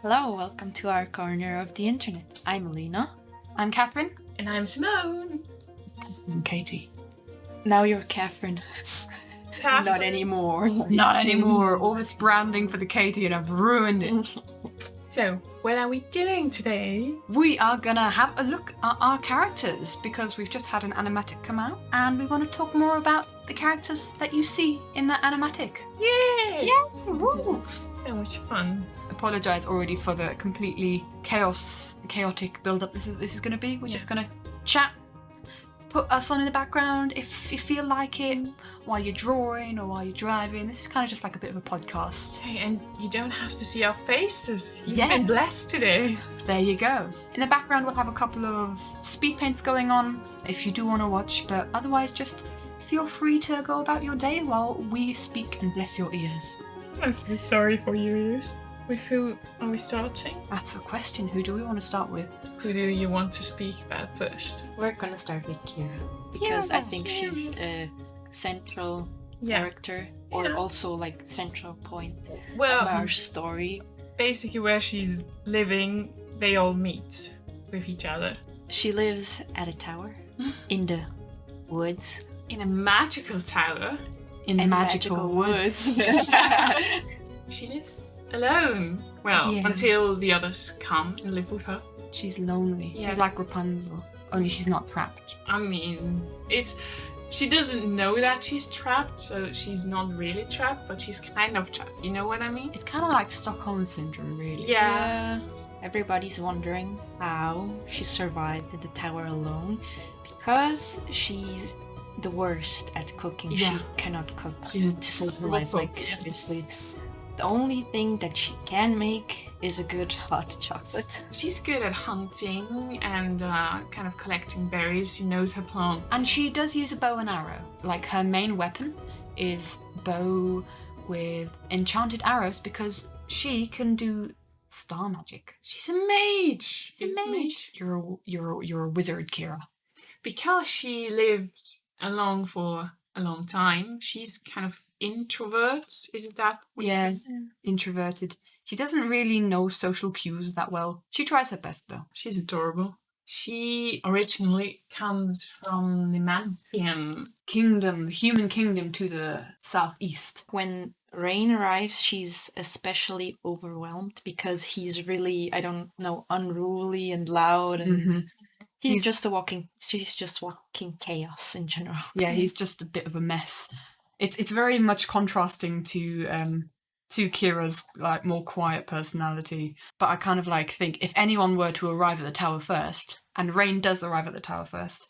Hello, welcome to our corner of the internet. I'm Alina. I'm Catherine. And I'm Simone. And Katie. Now you're Catherine. Not anymore. Not anymore. All this branding for the Katie and I've ruined it. So, what are we doing today? We are gonna have a look at our characters because we've just had an animatic come out and we want to talk more about the characters that you see in that animatic. Yay! Yay! Woo! So much fun. Apologise already for the completely chaotic build-up this is gonna be. We're just gonna chat, put us on in the background if you feel like it, while you're drawing or while you're driving. This is kind of just like a bit of a podcast. Hey, and you don't have to see our faces. You've Yeah. been blessed today. There you go. In the background we'll have a couple of speed paints going on if you do want to watch, but otherwise just feel free to go about your day while we speak and bless your ears. I'm so sorry for your ears. With who are we starting? That's the question. Who do we want to start with? Who do you want to speak about first? We're gonna start with Kyra because I think she's a central character, or also like central point of our story. Basically where she's living, they all meet with each other. She lives at a tower in the woods. In a magical tower. In magical woods. She lives alone. Well, until the others come and live with her. She's lonely. Yeah. She's like Rapunzel, only she's not trapped. I mean, she doesn't know that she's trapped, so she's not really trapped, but she's kind of trapped. You know what I mean? It's kind of like Stockholm Syndrome, really. Yeah. Everybody's wondering how she survived in the tower alone because she's the worst at cooking. Yeah. She cannot cook. She's a to save her terrible life. Like, cook. seriously. The only thing that she can make is a good hot chocolate. She's good at hunting and kind of collecting berries. She knows her plant. And she does use a bow and arrow. Like, her main weapon is bow with enchanted arrows because she can do star magic. She's a mage. She's a mage. You're a wizard, Kyra. Because she lived alone for a long time, she's kind of introvert. Isn't that what you think? Introverted. She doesn't really know social cues that well. She tries her best, though. She's adorable. She originally comes from the Mantian Kingdom, human kingdom to the southeast. When Rain arrives, she's especially overwhelmed because he's really, unruly and loud, and she's just walking chaos in general. Yeah, he's just a bit of a mess. It's very much contrasting to Kyra's like more quiet personality. But I kind of think if anyone were to arrive at the tower first, and Rain does arrive at the tower first,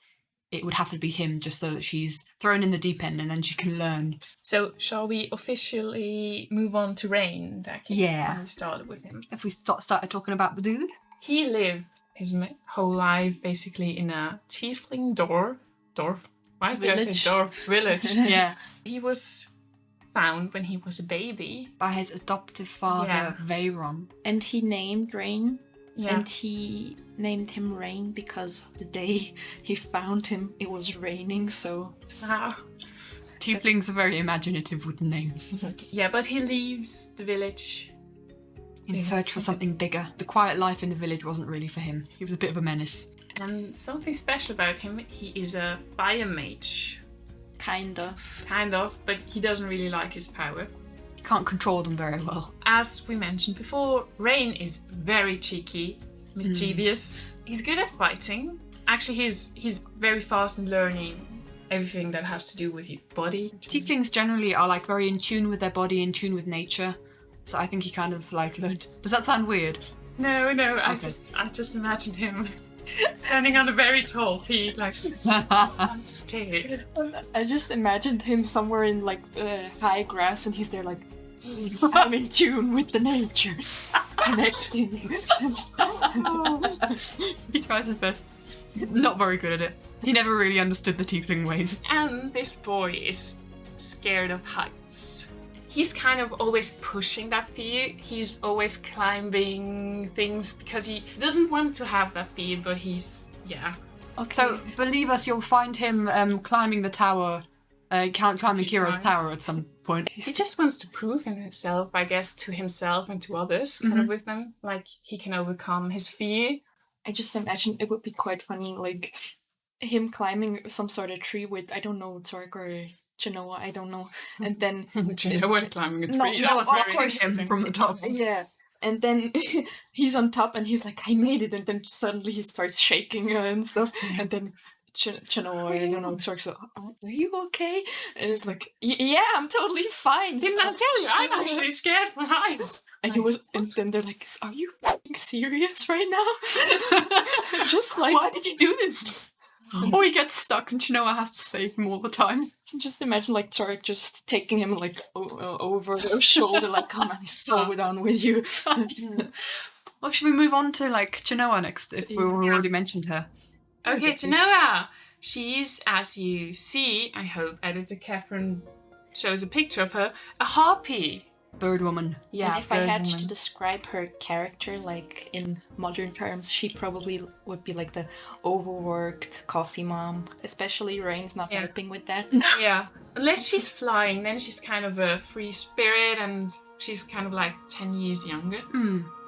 it would have to be him, just so that she's thrown in the deep end and then she can learn. So, shall we officially move on to Rain, Becky? Yeah. We started with him. If we started talking about the dude? He lived his whole life basically in a tiefling dwarf. Why is there a dwarf village? Yeah. He was found when he was a baby. By his adoptive father, Veyron. And he named Rain. Yeah. And he named him Rain because the day he found him, it was raining, so... Wow. Tieflings are very imaginative with names. Yeah, but he leaves the village In search for something bigger. The quiet life in the village wasn't really for him. He was a bit of a menace. And something special about him, he is a biomage. Kind of, but he doesn't really like his power. He can't control them very well. As we mentioned before, Rain is very cheeky, mischievous. He's good at fighting. Actually, he's very fast in learning everything that has to do with your body. Tieflings generally are very in tune with their body, in tune with nature. So I think he kind of learned. Does that sound weird? No, Okay. I just imagined him standing on a very tall peak, stay. I just imagined him somewhere in high grass, and he's there I'm in tune with the nature, connecting. He tries his best. Not very good at it. He never really understood the tiefling ways. And this boy is scared of heights. He's kind of always pushing that fear. He's always climbing things because he doesn't want to have that fear, but he's, Okay. So, believe us, you'll find him climbing the tower Can't climb Few Kira's times. tower at some point. He just wants to prove himself, I guess, to himself and to others, kind of with them. Like, he can overcome his fear. I just imagine it would be quite funny, like him climbing some sort of tree with, I don't know, Tsar or Chinoa, I don't know. And then Chinoa climbing a tree. No, that's Chinoa's very watching him interesting. from the top. yeah. And then he's on top and he's like, I made it. And then suddenly he starts shaking and stuff. And then Chinoa, I don't know, Tsar's like, oh, are you okay? And it's like, yeah, I'm totally fine. Didn't I tell you? I'm actually scared for heights. And then they're like, are you f***ing serious right now? Just like, Why did you do this? Or he gets stuck and Chinoa has to save him all the time. just imagine like Tsar just taking him like over their shoulder, like, come on, he's so down with you. Well, should we move on to like Chinoa next if we already mentioned her? Okay, Chinoa. She's, as you see, I hope editor Catherine shows a picture of her, a harpy. Bird woman. Yeah, and if I bird had woman. to describe her character, like in modern terms, she probably would be like the overworked coffee mom. Especially Rain's not helping with that. Yeah. Unless she's flying, then she's kind of a free spirit and she's kind of like 10 years younger.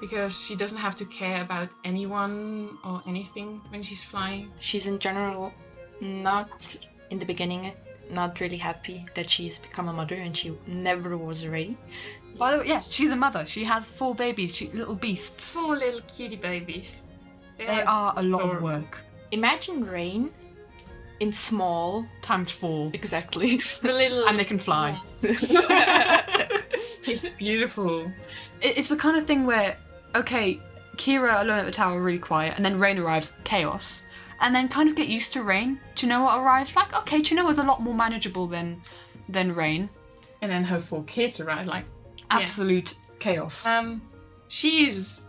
Because she doesn't have to care about anyone or anything when she's flying. She's in general not, in the beginning, not really happy that she's become a mother, and she never was ready. By the way, yeah, she's a mother. She has 4 babies, little beasts. Small little kitty babies. They are a lot of adorable. work. Imagine Rain in small. Times 4. Exactly. The little... And they can fly. It's beautiful. It's the kind of thing where, okay, Kyra alone at the tower, really quiet, and then Rain arrives, chaos. And then kind of get used to Rain. Chinoa arrives, like, okay, Chinoa's a lot more manageable than Rain. And then her 4 kids arrive, like... Absolute chaos. She's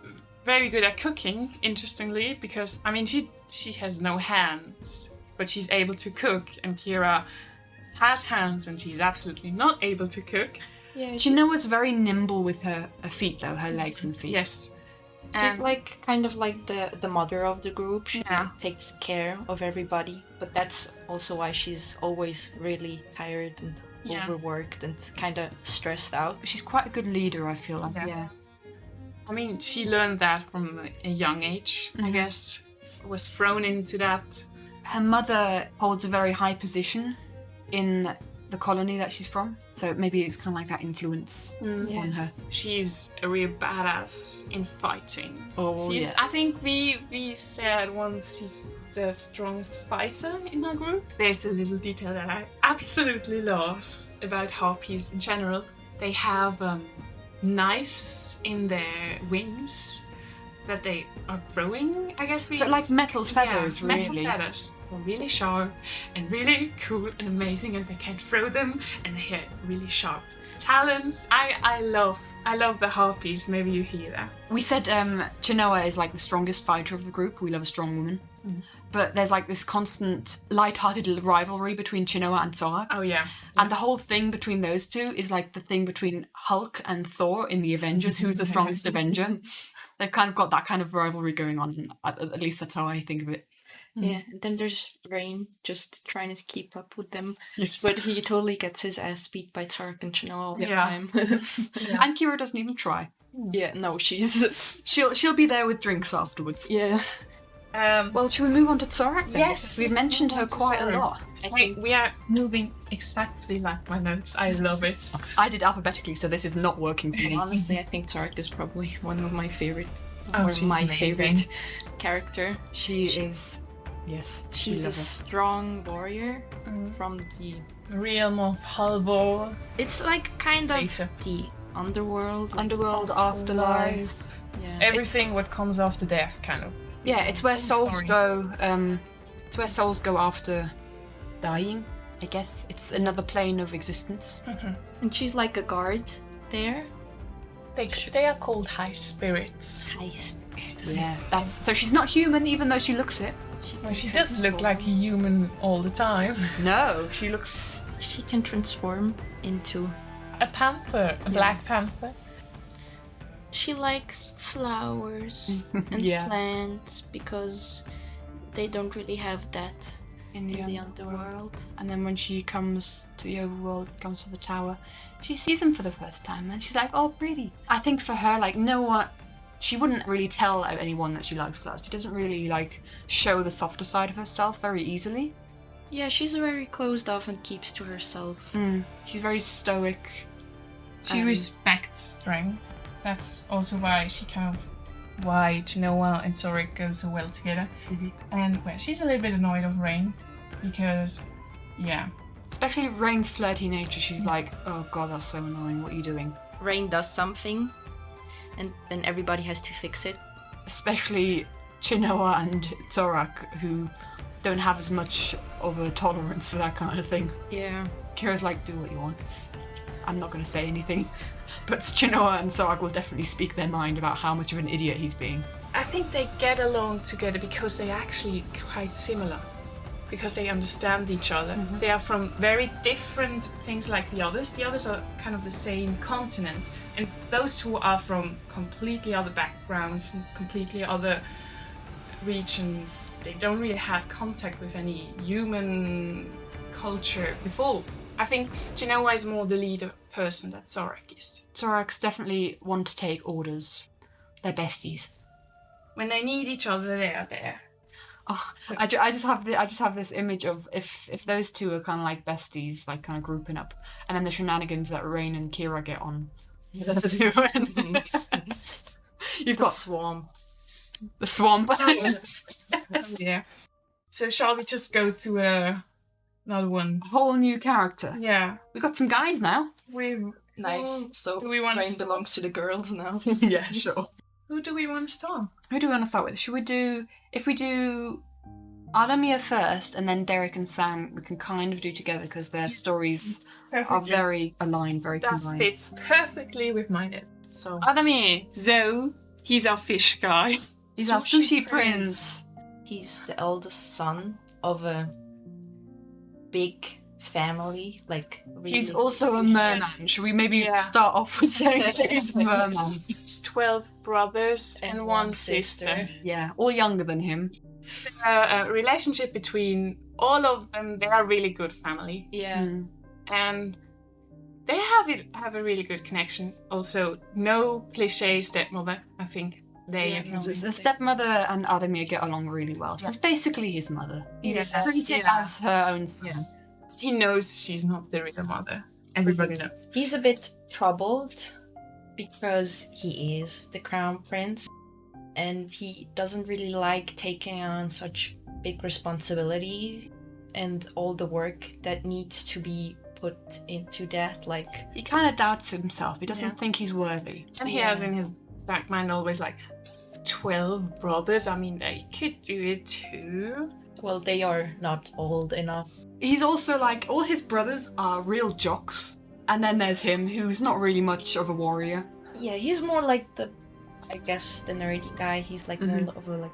very good at cooking, interestingly, because, I mean, she has no hands, but she's able to cook, and Kyra has hands and she's absolutely not able to cook. Yeah, Chinoa's very nimble with her feet, though, her legs and feet. Yes. she's like kind of like the mother of the group. She Yeah. takes care of everybody, but that's also why she's always really tired and overworked and kind of stressed out. She's quite a good leader, I feel like. Yeah. I mean, she learned that from a young age, I guess. Was thrown into that. Her mother holds a very high position in the colony that she's from, so maybe it's kind of like that influence on her. She's a real badass in fighting. Oh, She's, yeah. I think we said once she's the strongest fighter in our group. There's a little detail that I absolutely love about harpies in general. They have knives in their wings that they are growing, I guess. So like metal feathers, yeah, really. metal feathers. They're really sharp and really cool and amazing, and they can throw them, and they have really sharp talons. I love the harpies. Maybe you hear that. We said Chinoa is like the strongest fighter of the group. We love a strong woman. But there's like this constant light-hearted little rivalry between Chinoa and Tsar. Oh yeah. And the whole thing between those two is like the thing between Hulk and Thor in the Avengers. Who's the strongest Avenger? They've kind of got that kind of rivalry going on. At least that's how I think of it. Yeah, and then there's Rain just trying to keep up with them, but he totally gets his ass beat by Tsar and Chinoa all the time. And Kyra doesn't even try. Yeah, no, she's... She'll be there with drinks afterwards. Yeah. Well, should we move on to Tsar? Yes. We've mentioned her Move on to quite Tsar. a lot. I Wait, think we are moving exactly like my notes. I love it. I did alphabetically, so this is not working for me. honestly, I think Tsar is probably one of my favorite, Oh, or she's my amazing. favorite character. She is, yes, She's a strong warrior from the... Realm of Halvor. It's like kind of Later. the underworld. like- Underworld, afterlife. Yeah. Everything what comes after death, kind of. Yeah, it's where souls sorry. go. It's where souls go after dying. I guess it's another plane of existence. And she's like a guard there. They are called high spirits. High spirit. Yeah, that's so she's not human, even though she looks it. Well, she does look like a human all the time. No, she looks. She can transform into... A panther, a black panther. She likes flowers and Yeah. plants because they don't really have that in in the underworld. underworld. And then when she comes to the overworld, comes to the tower, she sees him for the first time and she's like, oh, pretty. I think for her, like, she wouldn't really tell anyone that she likes flowers. She doesn't really, like, show the softer side of herself very easily. Yeah, she's very closed off and keeps to herself. She's very stoic. She respects strength. That's also why Chinoa and Tsar go so well together. And well, she's a little bit annoyed of Rain because, yeah. Especially Rain's flirty nature. She's like, oh god, that's so annoying. What are you doing? Rain does something, and then everybody has to fix it. Especially Chinoa and Zorak, who don't have as much of a tolerance for that kind of thing. Yeah. Kira's like, do what you want. I'm not going to say anything. But Chinoa and Zorak will definitely speak their mind about how much of an idiot he's being. I think they get along together because they're actually quite similar. Because they understand each other. They are from very different things like the others. The others are kind of the same continent. And those two are from completely other backgrounds, from completely other regions. They don't really have contact with any human culture before. I think Chinoa is more the leader person that Zorak is. Zorak's definitely one to take orders. They're besties. When they need each other, they are there. Oh, so, I just have this image of if those two are kind of like besties, like kind of grouping up, and then the shenanigans that Rain and Kyra get on. You've got Swamp. The swamp. Yeah. So shall we just go to another one? A whole new character. Yeah. We got some guys now. Nice. So do we want Rain to belongs to the girls now. Yeah, sure. Who do we want to start? Who do we want to start with? If we do Otimir first and then Derek and Sam, we can kind of do together because their stories are very aligned, very combined. That fits perfectly with mine. So Otimir, so he's our fish guy. He's our sushi prince. He's the eldest son of a big family, like really. He's also a merman. Should we maybe start off with saying he's a merman? He's 12 brothers and one sister. Yeah, all younger than him. The relationship between all of them, they are really good family. Yeah. And they have a really good connection. Also, no cliche stepmother. I think the stepmother and Otimir get along really well. She's basically his mother. He's treated as her own son. Yeah. He knows she's not the real mother. Everybody knows. He's a bit troubled because he is the crown prince and he doesn't really like taking on such big responsibility and all the work that needs to be put into that. Like, he kind of doubts himself. He doesn't think he's worthy. And he has in his back mind always like 12 brothers. I mean, they could do it too. Well, they are not old enough. He's also like, all his brothers are real jocks. And then there's him, who's not really much of a warrior. Yeah, he's more like the nerdy guy. He's like more of a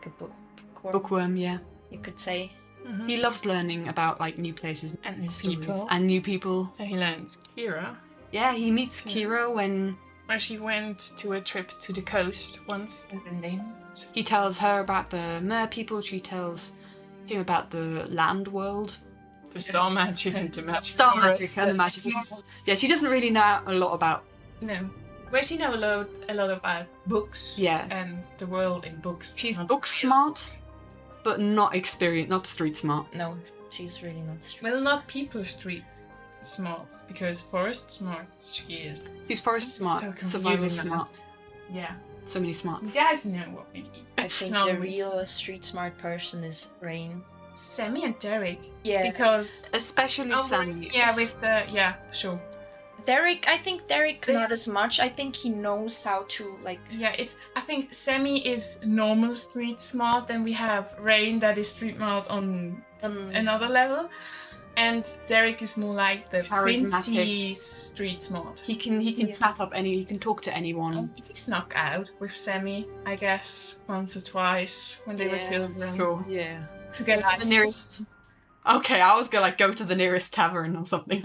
bookworm, yeah. You could say. Mm-hmm. He loves learning about like new places and new people. So he learns Kyra. Yeah, he meets Kyra when she went to a trip to the coast once and then they met. He tells her about the mer people. She tells him about the land world. The star magic and the magic. Star magic and the magic. Yeah, she doesn't really know a lot about. No. Well, she knows a lot about books. Yeah. And the world in books. She's book smart, but not experienced, not street smart. No, she's really not street smart. Well, not people street smart, because forest smart she is. She's forest smart, survival smart. Yeah. So many smarts. You guys know what we mean. I think the real street smart person is Rain. Sami and Derek. Yeah. Because especially Sami. Yeah, with the sure. Derek, I think Derek not as much. I think he knows how to like. Yeah, I think Sami is normal street smart, then we have Rain that is street smart on another level, and Derek is more like the princey street smart. He can chat up he can talk to anyone. He snuck out with Sami, I guess, once or twice when they were children. Sure. Yeah. To get the nearest Okay, I was gonna go to the nearest tavern or something.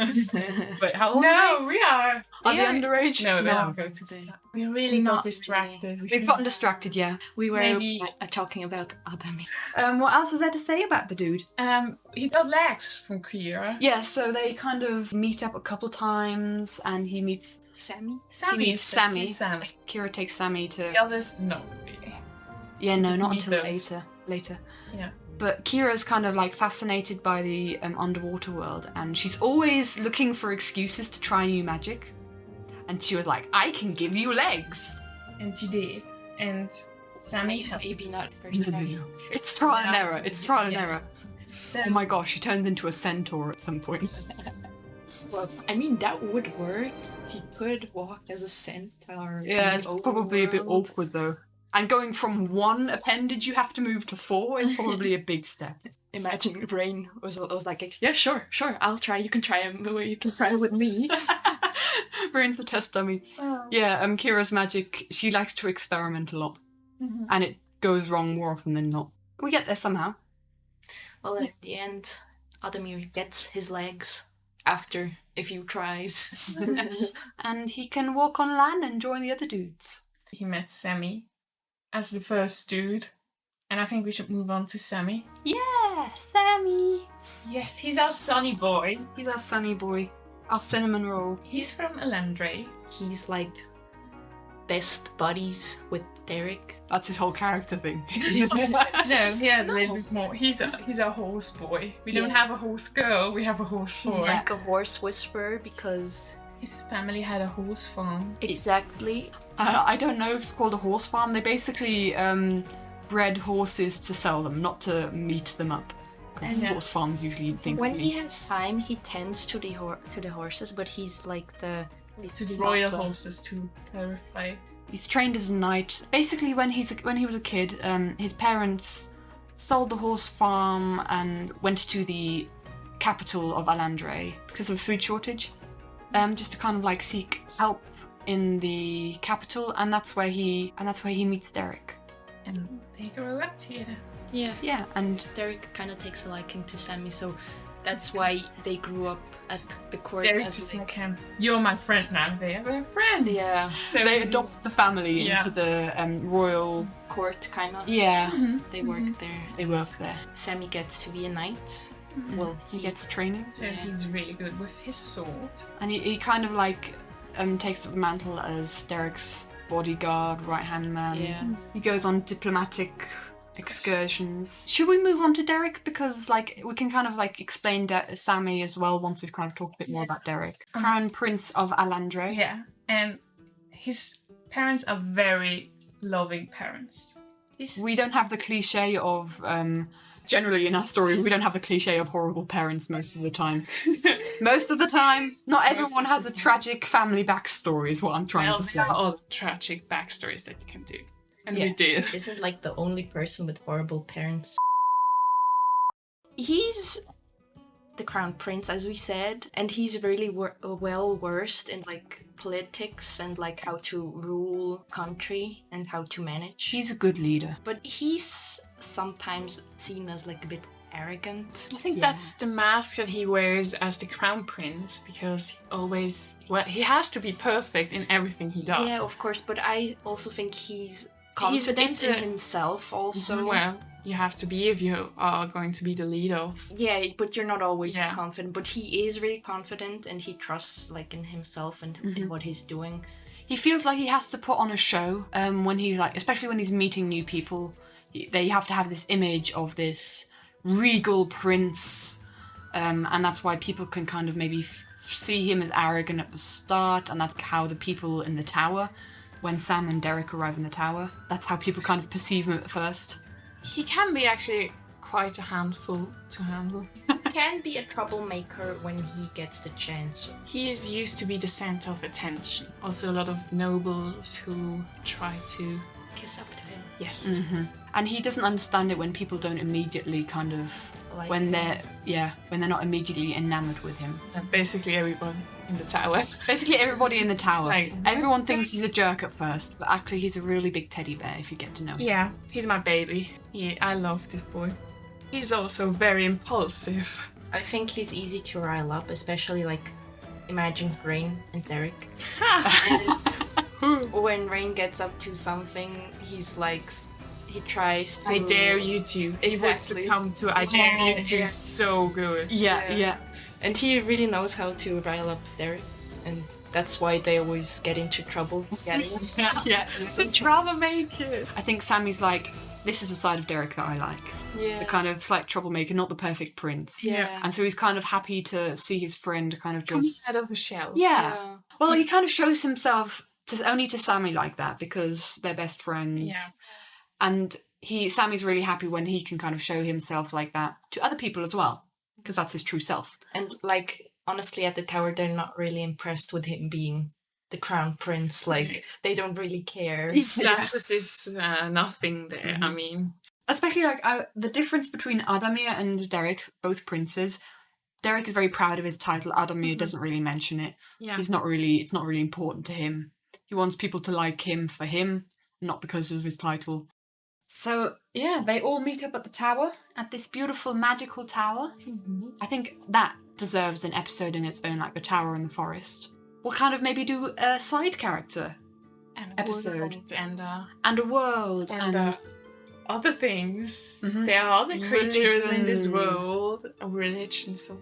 Wait, how old No, we are. are they underage? No, they No. don't go to the We really got Not distracted. We've gotten distracted, yeah. We were Maybe- talking about Otimir. What else is there to say about the dude? He got legs from Kyra. Yeah, so they kind of meet up a couple times, and he meets Sami? Sammy. meets Sami. Sammy. Kira takes Sami to. The others, no, really. Yeah, no, Doesn't not meet until those. later. Yeah. But Kira's kind of like fascinated by the underwater world, and she's always looking for excuses to try new magic. And she was like, "I can give you legs." And she did. And Sammy helped. Maybe not the first time. It's trial and Yeah. error. It's trial and Yeah. error. So, Oh my gosh, she turns into a centaur at some point. Well, I mean, that would work. He could walk as a centaur. Yeah, in it's the probably a bit overworld. awkward though. And going from 1 appendage you have to move to 4 is probably a big step. Imagine Brain was like, yeah, sure, I'll try. You can try him. You can try with me. Brain's the test dummy. Yeah, Kira's magic, she likes to experiment a lot. Mhm. And it goes wrong more often than not. We get there somehow. Well, at the end, Otimir gets his legs after a few tries. And he can walk on land and join the other dudes. he met Sammy as the first dude. And I think we should move on to Sammy. Yeah, Sammy. Yes, he's our sunny boy. He's our sunny boy. Our cinnamon roll. He's from Elandre. He's like best buddies with Derek. That's his whole character thing. No, he has a No. little bit more. He's a horse boy. We don't Yeah. have a horse girl, we have a horse He's boy. like a horse whisperer because His family had a horse farm. exactly. I don't know if it's called a horse farm. They basically bred horses to sell them, not to meat them up. Because And, horse farms usually think When of he meat. has time, he tends to the horses, but he's like the To the not royal the- horses, to clarify. He's trained as a knight. Basically, when he was a kid, his parents sold the horse farm and went to the capital of Alandre because of a food shortage, just to kind of like seek help in the capital, and that's where he meets Derek. And they grow up together. Yeah. Yeah, and Derek kind of takes a liking to Sami, so that's why they grew up at the court They're as just like like him. You're my friend now. They have a friend. yeah So they adopt the family Yeah. into the royal. court kind of. Yeah, Mhm. They work there. they work there. Sami gets to be a knight. Well, he gets training, So Yeah. he's really good with his sword. and he kind of like takes up the mantle as Derek's bodyguard, right-hand man. Yeah. He goes on diplomatic excursions. Should we move on to Derek? Because like we can kind of like explain Sami as well once we've kind of talked a bit more about Derek. Crown Prince of Alandre. Yeah, and his parents are very loving parents. We don't have the cliche of generally in our story we don't have the cliche of horrible parents most of the time. Most of the time, not everyone has a tragic family backstory is what I'm trying Well, to say. there are all tragic backstories that you can do. And Yeah. we did. Isn't like the only person with horrible parents. He's the crown prince, as we said, and he's really well versed in like politics and like how to rule country and how to manage. He's a good leader. But he's sometimes seen as like a bit arrogant. I think Yeah. that's the mask that he wears as the crown prince because he has to be perfect in everything he does. Yeah, of course, but I also think he's confident it's in a- himself also. Well, you have to be if you are going to be the leader of. Yeah, but you're not always Yeah. confident. But he is really confident, and he trusts like in himself and in what he's doing. He feels like he has to put on a show when he's like, especially when he's meeting new people. They have to have this image of this regal prince, and that's why people can kind of maybe see him as arrogant at the start, and that's how the people in the tower, when Sam and Derek arrive in the tower, that's how people kind of perceive him at first. He can be actually quite a handful to handle. Can be a troublemaker when he gets the chance. He is used to be the center of attention. Also, a lot of nobles who try to. Kiss up to him. Yes. And he doesn't understand it when people don't immediately kind of Like when they're not immediately enamored with him. Basically, everyone in the tower. Basically, everybody in the tower. Like- Everyone thinks he's a jerk at first, but actually he's a really big teddy bear if you get to know him. Yeah, he's my baby. I love this boy. He's also very impulsive. I think he's easy to rile up, especially like imagine Rain and Derek. And when Rain gets up to something, he's like, he tries to. I dare you to. It would succumb to I dare you to so good. Yeah. And he really knows how to rile up Derek. And that's why they always get into trouble together. Yeah. He's a troublemaker. I think Sammy's like, this is the side of Derek that I like. Yeah. The kind of slight troublemaker, not the perfect prince. Yeah. And so he's kind of happy to see his friend kind of just... Come out of a shell. Yeah. Well, he kind of shows himself only to Sammy like that because they're best friends. Yeah. And Sammy's really happy when he can kind of show himself like that to other people as well, because that's his true self. And like, honestly, at the tower, they're not really impressed with him being the crown prince. Like, they don't really care. Status is nothing there. I mean, especially like the difference between Otimir and Derek, both princes. Derek is very proud of his title. Otimir doesn't really mention it. yeah. It's not really important to him. He wants people to like him for him, not because of his title. So yeah, they all meet up at the tower, at this beautiful magical tower. I think that deserves an episode in its own, like the tower in the forest. We'll kind of maybe do a side character And episode. And a world and other things. Mhm. There are other creatures in this Religion. world. A religion, so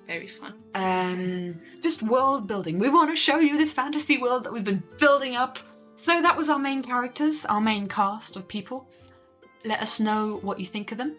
very fun. just world building. We want to show you this fantasy world that we've been building up. So that was our main characters, our main cast of people. Let us know what you think of them.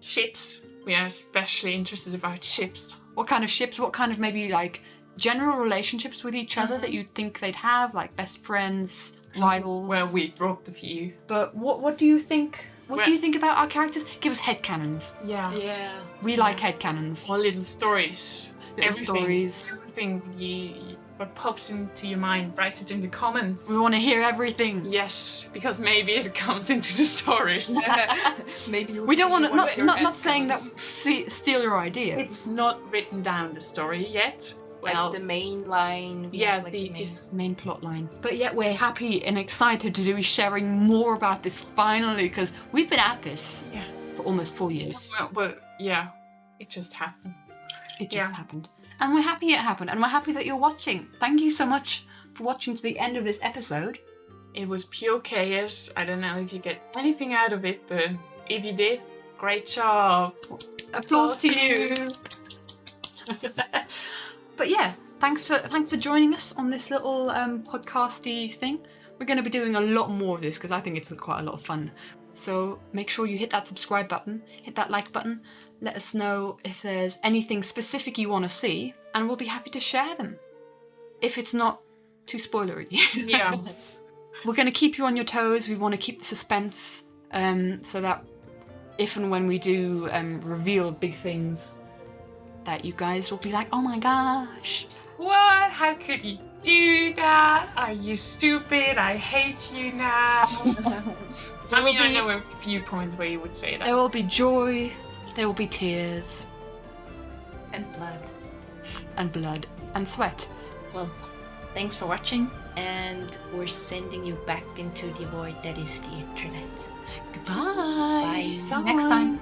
Ships. We are especially interested about ships. What kind of ships, what kind of maybe like general relationships with each other that you'd think they'd have, like best friends, rivals. Well, we dropped a few. But what do you think? What do you think about our characters? Give us headcanons. Yeah. Yeah. We like headcanons. Or little stories. Little stories. Everything what pops into your mind, write it in the comments. We want to hear everything. Yes, because maybe it comes into the story. Maybe We don't want to, one of your not saying that headcanons. steal your idea. It's not written down, the story, yet. Well, Like the main line. we yeah, have, like, the main- this Main plot line. But yet we're happy and excited to be sharing more about this finally, because we've been at this yeah. for almost 4 years. Well, but yeah, it just happened. It just Yeah. happened. And we're happy it happened, and we're happy that you're watching. Thank you so much for watching to the end of this episode. It was pure chaos. I don't know if you get anything out of it, but if you did, great job. Applause to you. But yeah, thanks for joining us on this little podcasty thing. We're going to be doing a lot more of this because I think it's quite a lot of fun. So make sure you hit that subscribe button, hit that like button. Let us know if there's anything specific you want to see, and we'll be happy to share them. If it's not too spoilery. Yeah. We're going to keep you on your toes. We want to keep the suspense so that if and when we do reveal big things, that you guys will be like, oh my gosh. What? How could you do that? Are you stupid? I hate you now. I mean, I know a few points where you would say that. There will be joy, there will be tears, And blood. and blood, and sweat. Well, thanks for watching, and we're sending you back into the void that is the internet. Goodbye. Bye. See you next time.